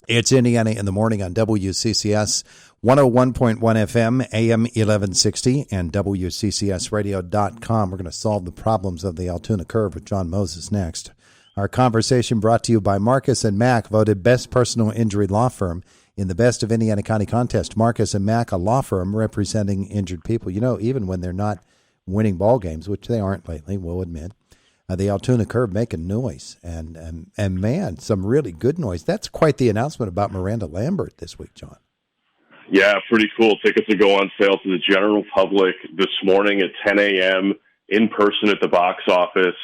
It's Indiana in the Morning on WCCS 101.1 FM, AM 1160, and WCCSradio.com. We're going to solve the problems of the Altoona Curve with Jon Mozes next. Our conversation brought to you by Marcus & Mack, voted best personal injury law firm in the Best of Indiana County contest. Marcus & Mack, a law firm representing injured people. You know, even when they're not winning ball games, which they aren't lately, we'll admit, the Altoona Curve making noise, and man, some really good noise. That's quite the announcement about Miranda Lambert this week, John. Yeah, pretty cool. Tickets will go on sale to the general public this morning at 10 a.m. in person at the box office.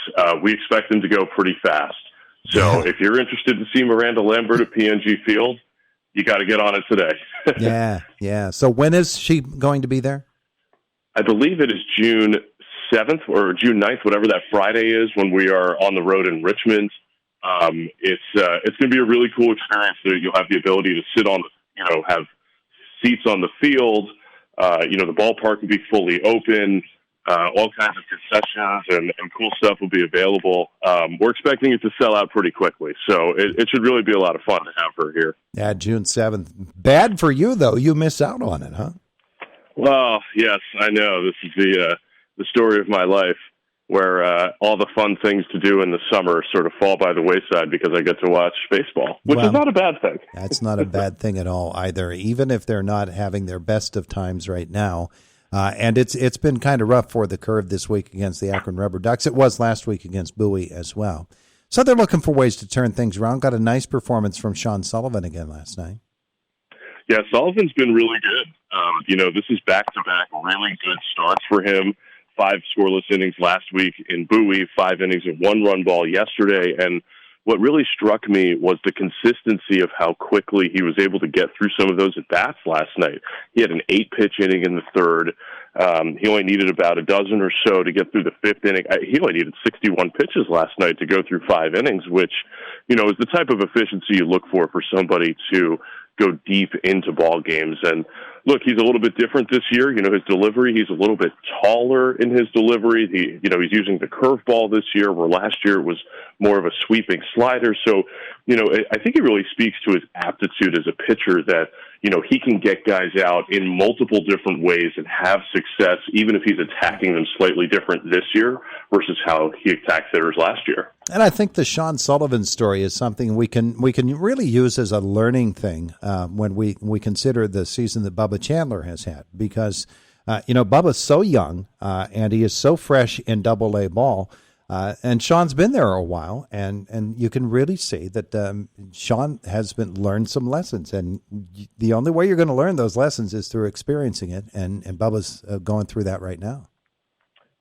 We expect them to go pretty fast. So if you're interested to see Miranda Lambert at PNG Field, you got to get on it today. Yeah. So when is she going to be there? I believe it is June 7th or June 9th, whatever that Friday is, when we are on the road in Richmond. It's going to be a really cool experience. You'll have the ability to sit on, have seats on the field. The ballpark will be fully open. All kinds of concessions and cool stuff will be available. We're expecting it to sell out pretty quickly, so it should really be a lot of fun to have her here. Yeah, June 7th. Bad for you, though. You miss out on it, huh? Well, yes, I know. This is the story of my life, where all the fun things to do in the summer sort of fall by the wayside because I get to watch baseball, which is not a bad thing. That's not a bad thing at all either, even if they're not having their best of times right now. And it's been kind of rough for the Curve this week against the Akron Rubber Ducks. It was last week against Bowie as well. So they're looking for ways to turn things around. Got a nice performance from Sean Sullivan again last night. Yeah, Sullivan's been really good. This is back-to-back really good starts for him. 5 scoreless innings last week in Bowie, 5 innings of 1-run ball yesterday. And what really struck me was the consistency of how quickly he was able to get through some of those at-bats last night. He had an 8-pitch inning in the third. He only needed about a dozen or so to get through the 5th inning. He only needed 61 pitches last night to go through 5 innings, which, is the type of efficiency you look for somebody to go deep into ball games. And look, he's a little bit different this year. His delivery, he's a little bit taller in his delivery. He's using the curveball this year, where last year it was more of a sweeping slider. So, I think it really speaks to his aptitude as a pitcher that, he can get guys out in multiple different ways and have success, even if he's attacking them slightly different this year versus how he attacked hitters last year. And I think the Sean Sullivan story is something we can really use as a learning thing when we consider the season that Bubba Chandler has had, because Bubba's so young and he is so fresh in Double-A ball, and Sean's been there a while, and you can really see that Sean has learned some lessons, and the only way you're going to learn those lessons is through experiencing it, and Bubba's going through that right now.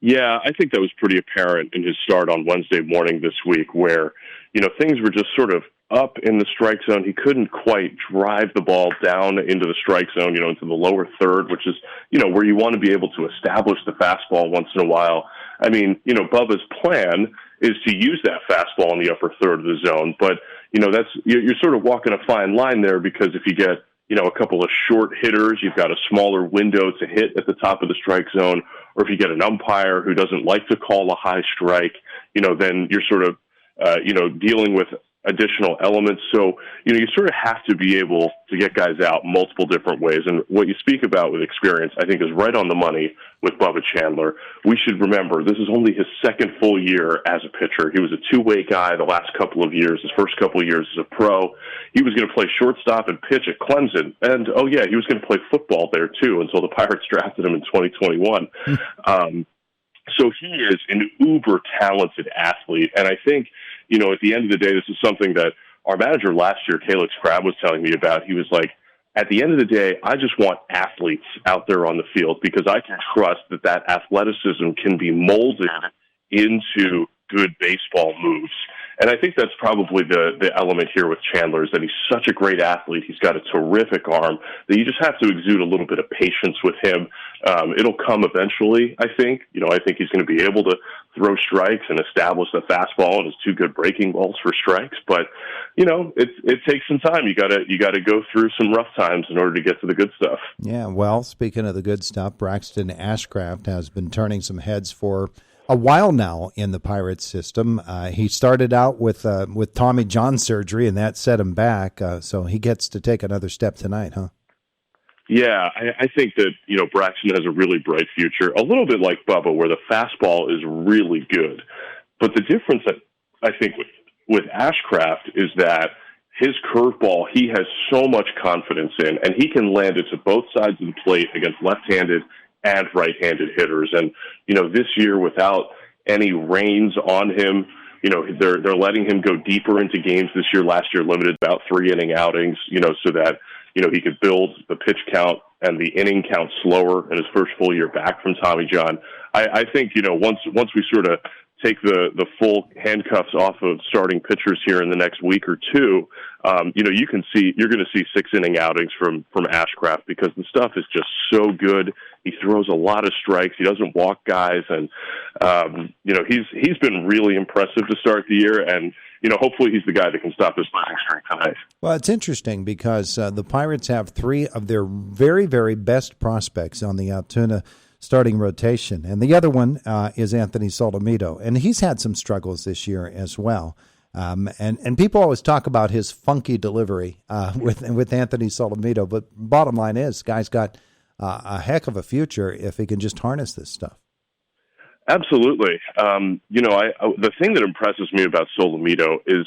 Yeah, I think that was pretty apparent in his start on Wednesday morning this week, where, things were just sort of up in the strike zone. He couldn't quite drive the ball down into the strike zone, into the lower third, which is, where you want to be able to establish the fastball once in a while. I mean, Bubba's plan is to use that fastball in the upper third of the zone, but, you're sort of walking a fine line there, because if you get, a couple of short hitters, you've got a smaller window to hit at the top of the strike zone, or if you get an umpire who doesn't like to call a high strike, then you're sort of, dealing with additional elements. So, you sort of have to be able to get guys out multiple different ways. And what you speak about with experience, I think, is right on the money with Bubba Chandler. We should remember this is only his second full year as a pitcher. He was a two-way guy the last couple of years, his first couple of years as a pro. He was going to play shortstop and pitch at Clemson. And, he was going to play football there, too, until the Pirates drafted him in 2021. So he is an uber-talented athlete. And I think, at the end of the day, this is something that our manager last year, Calix Crabb, was telling me about. He was like, at the end of the day, I just want athletes out there on the field, because I can trust that athleticism can be molded into good baseball moves. And I think that's probably the element here with Chandler, is that he's such a great athlete. He's got a terrific arm that you just have to exude a little bit of patience with him. It'll come eventually, I think. I think he's going to be able to throw strikes and establish the fastball and his 2 good breaking balls for strikes. But, it takes some time. You gotta go through some rough times in order to get to the good stuff. Yeah, well, speaking of the good stuff, Braxton Ashcraft has been turning some heads for a while now in the Pirates system. He started out with Tommy John surgery, and that set him back. So he gets to take another step tonight, huh? Yeah, I think that, Braxton has a really bright future, a little bit like Bubba, where the fastball is really good. But the difference that I think with Ashcraft is that his curveball, he has so much confidence in, and he can land it to both sides of the plate against left-handed and right-handed hitters. And, this year without any reins on him, they're letting him go deeper into games this year. Last year limited about 3-inning outings, so that he could build the pitch count and the inning count slower in his first full year back from Tommy John. I think, once we sort of take the full handcuffs off of starting pitchers here in the next week or two, you're going to see 6-inning outings from Ashcraft because the stuff is just so good. He throws a lot of strikes. He doesn't walk guys. And, he's been really impressive to start the year. And, hopefully he's the guy that can stop this losing streak tonight. Well, it's interesting because the Pirates have 3 of their very, very best prospects on the Altoona starting rotation. And the other one is Anthony Solomito. And he's had some struggles this year as well. And people always talk about his funky delivery with Anthony Solomito. But bottom line is, guy's got a heck of a future if he can just harness this stuff. Absolutely. The thing that impresses me about Solomito is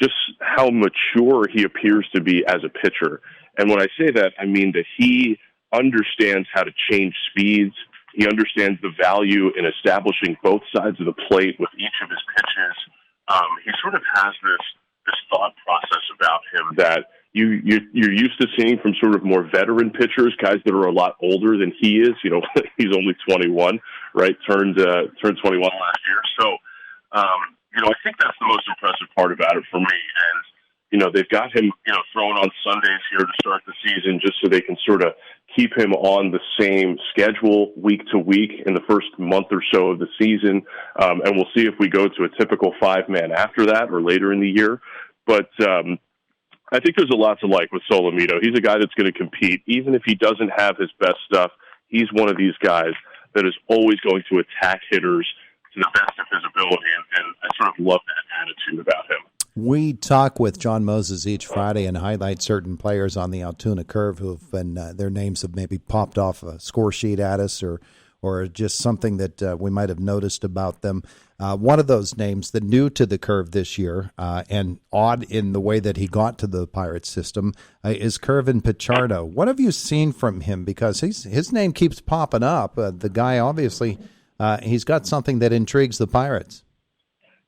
just how mature he appears to be as a pitcher. And when I say that, I mean that he understands how to change speeds. He understands the value in establishing both sides of the plate with each of his pitches. He sort of has this thought process about him that you're used to seeing from sort of more veteran pitchers, guys that are a lot older than he is. He's only 21, right? Turned 21 last year. So, I think that's the most impressive part about it for me. And, they've got him, throwing on Sundays here to start the season just so they can sort of keep him on the same schedule week to week in the first month or so of the season. And we'll see if we go to a typical 5-man after that or later in the year. But I think there's a lot to like with Solomito. He's a guy that's going to compete. Even if he doesn't have his best stuff, he's one of these guys that is always going to attack hitters to the best of his ability. And I sort of love that attitude about him. We talk with Jon Mozes each Friday and highlight certain players on the Altoona curve who've been, their names have maybe popped off a score sheet at us or just something that we might have noticed about them. One of those names, the new to the curve this year, and odd in the way that he got to the Pirates system, is Kervin Pichardo. What have you seen from him? Because his name keeps popping up. The guy, obviously, he's got something that intrigues the Pirates.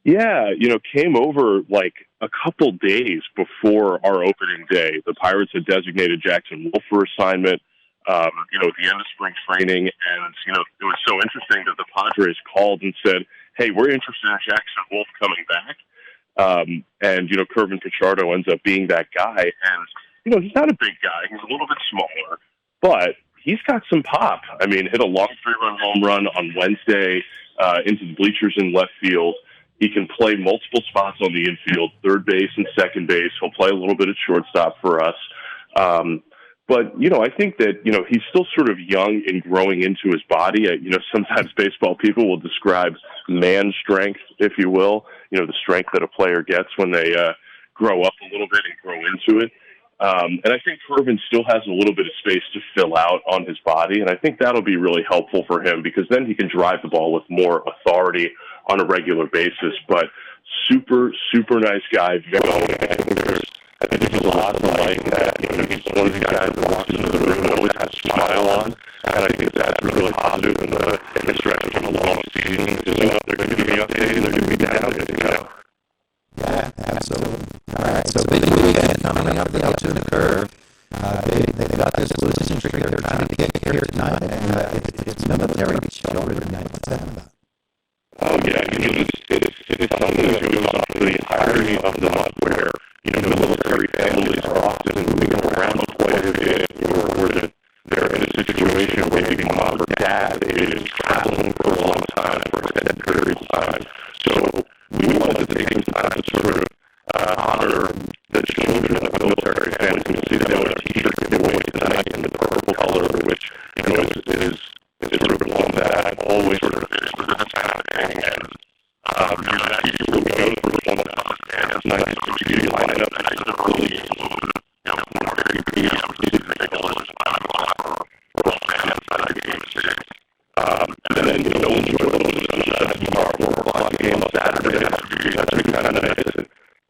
Yeah, came over like a couple days before our opening day. The Pirates had designated Jackson Wolf for assignment, at the end of spring training. And, it was so interesting that the Padres called and said, hey, we're interested in Jackson Wolf coming back. And Kervin Pichardo ends up being that guy. And, he's not a big guy. He's a little bit smaller, but he's got some pop. I mean, hit a long 3-run home run on Wednesday into the bleachers in left field. He can play multiple spots on the infield, third base and second base. He'll play a little bit at shortstop for us. But, I think that, he's still sort of young and growing into his body. Sometimes baseball people will describe man strength, if you will, the strength that a player gets when they grow up a little bit and grow into it. And I think Kervin still has a little bit of space to fill out on his body. And I think that'll be really helpful for him because then he can drive the ball with more authority on a regular basis. But super, super nice guy. I think there's a lot to like that. He's one of the guys that walks into the room and always has a smile on. And I think that's really positive in the stretch from a long season. Because, they're going to be updated, they're going to be down, Yeah, absolutely. All right, so big weekend coming up the Altoona curve. They've got this losing streak they're trying to get here tonight, and it's military children tonight. What's that about? Oh, yeah, it's something that goes on for the entirety of the month where, military families are often moving around quite a bit, or they're in a situation where maybe mom or dad is traveling for a long time, for extended periods of time. So we wanted to take some time to sort of honor the children of military families. You can see that on our t-shirt giveaway tonight in the purple color, which, is sort of one that I've always sort of been kind of thing. nice community lineup, nice early game. You know, 4:30 p.m. Season tickets, 5 o'clock for all fans at Game 6. And then, you know, enjoy a little bit of sunshine tomorrow, 4 o'clock game on Saturday. That's be kind of nice.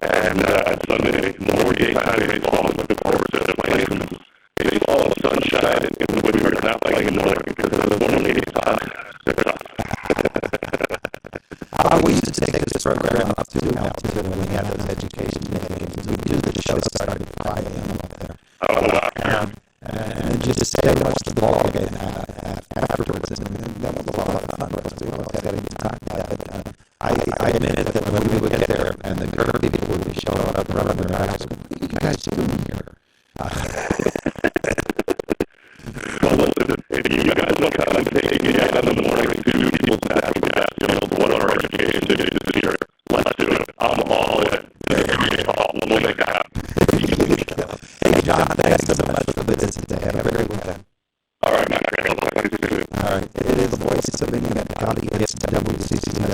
And Sunday, more game time baseball. I'm looking forward to playing some baseball in sunshine and in the winter, not playing in the morning because of the morning games. We used to take this program up to altitude when we had those education games. We do the show starting at 5 a.m. up there. And just stay and watch the ball game afterwards. And that was a lot of fun for us. We always had a good time. I admit that when we would get there and the curve people would be showing up running their eyes, what are you guys doing here? Well, listen, if you guys want to come and take me out in the morning to people's natural gas field, one of our education days this year, let's do it. I'm all in. Give me a call. We'll make that happen. Hey, John, thanks so much for the visit today. Have a great weekend. All right, man. All right. It is the voice of Indiana County. It's WCCS